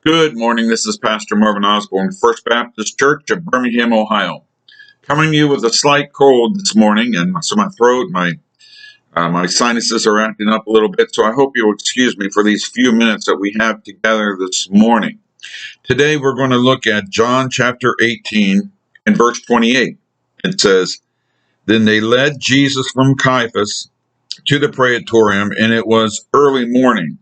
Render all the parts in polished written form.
Good morning. This is Pastor Marvin Osborne, First Baptist Church of Birmingham, Ohio. Coming to you with a slight cold this morning, and so my throat, my sinuses are acting up a little bit. So I hope you'll excuse me for these few minutes that we have together this morning. Today we're going to look at John chapter 18 and verse 28. It says, "Then they led Jesus from Caiaphas to the praetorium, and it was early morning.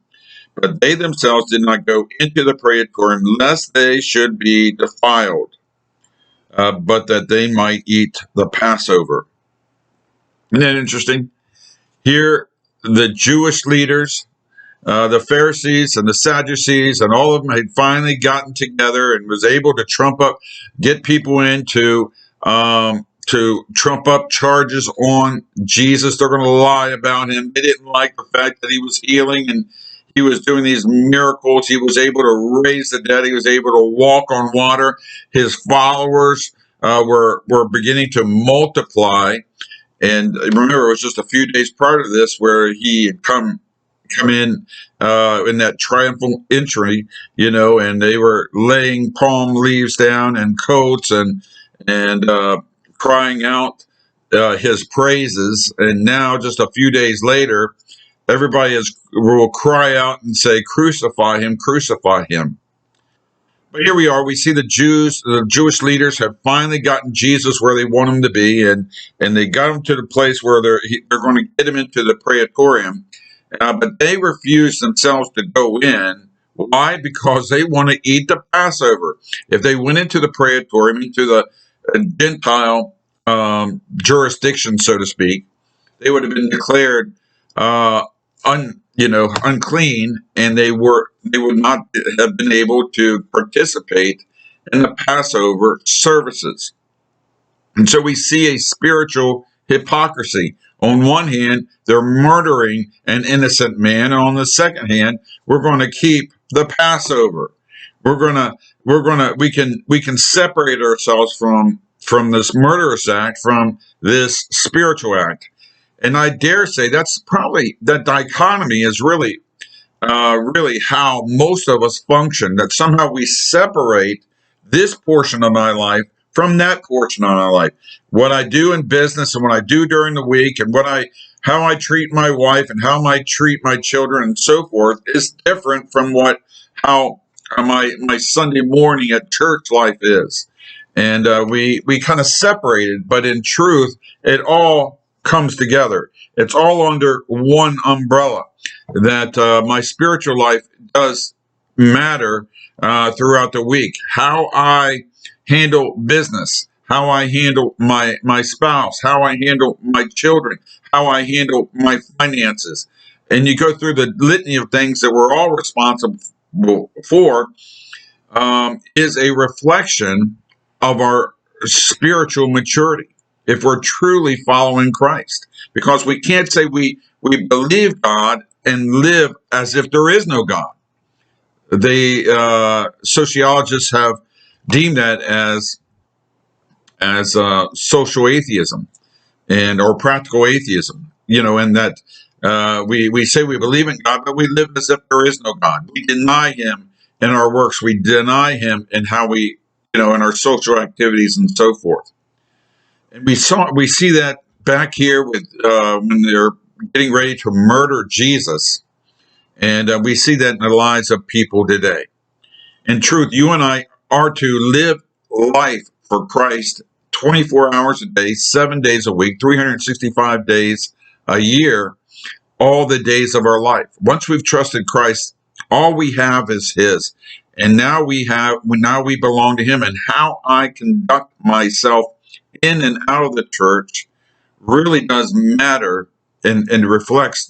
But they themselves did not go into the praetorium, lest they should be defiled, but that they might eat the Passover." Isn't that interesting? Here, the Jewish leaders, the Pharisees and the Sadducees, and all of them had finally gotten together and was able to get people in to trump up charges on Jesus. They're going to lie about him. They didn't like the fact that he was healing and he was doing these miracles. He was able to raise the dead. He was able to walk on water. His followers were beginning to multiply. And remember, it was just a few days prior to this where he had come in that triumphal entry, and they were laying palm leaves down and coats and crying out his praises. And now, just a few days later, everybody will cry out and say, "Crucify him, crucify him." But here we are. We see the Jewish leaders have finally gotten Jesus where they want him to be, and they got him to the place where they're going to get him into the praetorium. But they refuse themselves to go in. Why? Because they want to eat the Passover. If they went into the praetorium, into the Gentile jurisdiction, so to speak, they would have been declared unclean, and they would not have been able to participate in the Passover services. And so we see a spiritual hypocrisy. On one hand, they're murdering an innocent man, and on the second hand, we're going to keep the Passover. We can separate ourselves from this murderous act, from this spiritual act. And I dare say that's probably, that dichotomy is really how most of us function, that somehow we separate this portion of my life from that portion of my life. What I do in business and what I do during the week and how I treat my wife and how I treat my children and so forth is different from how my Sunday morning at church life is. And we kind of separated, but in truth, it all comes together. It's all under one umbrella, that my spiritual life does matter throughout the week. How I handle business, how I handle my spouse, how I handle my children, how I handle my finances. And you go through the litany of things that we're all responsible for, is a reflection of our spiritual maturity, if we're truly following Christ. Because we can't say we believe God and live as if there is no God. The sociologists have deemed that as social atheism or practical atheism, and that we say we believe in God, but we live as if there is no God. We deny him in our works. We deny him in how we, in our social activities and so forth. And we see that back here with when they're getting ready to murder Jesus, and we see that in the lives of people today. In truth, you and I are to live life for Christ 24 hours a day, 7 days a week, 365 days a year, all the days of our life. Once we've trusted Christ, all we have is his. And now we belong to him. And how I conduct myself in and out of the church really does matter, and reflects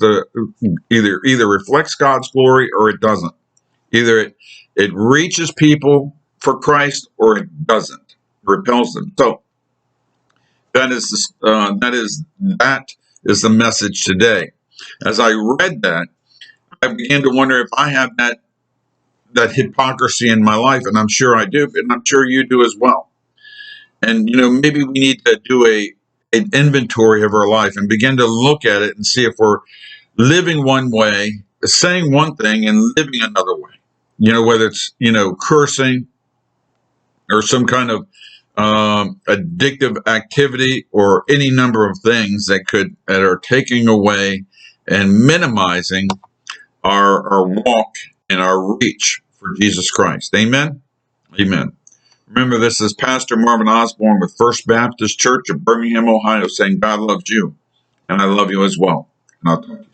either reflects God's glory or it doesn't. Either it reaches people for Christ or it doesn't, repels them. So that is the message today. As I read that, I began to wonder if I have that hypocrisy in my life, and I'm sure I do, and I'm sure you do as well. And maybe we need to do an inventory of our life and begin to look at it and see if we're living one way, saying one thing, and living another way. whether it's, cursing or some kind of addictive activity or any number of things that are taking away and minimizing our walk and our reach for Jesus Christ. Amen? Amen. Remember, this is Pastor Marvin Osborne with First Baptist Church of Birmingham, Ohio, saying God loves you, and I love you as well. And I'll talk to you.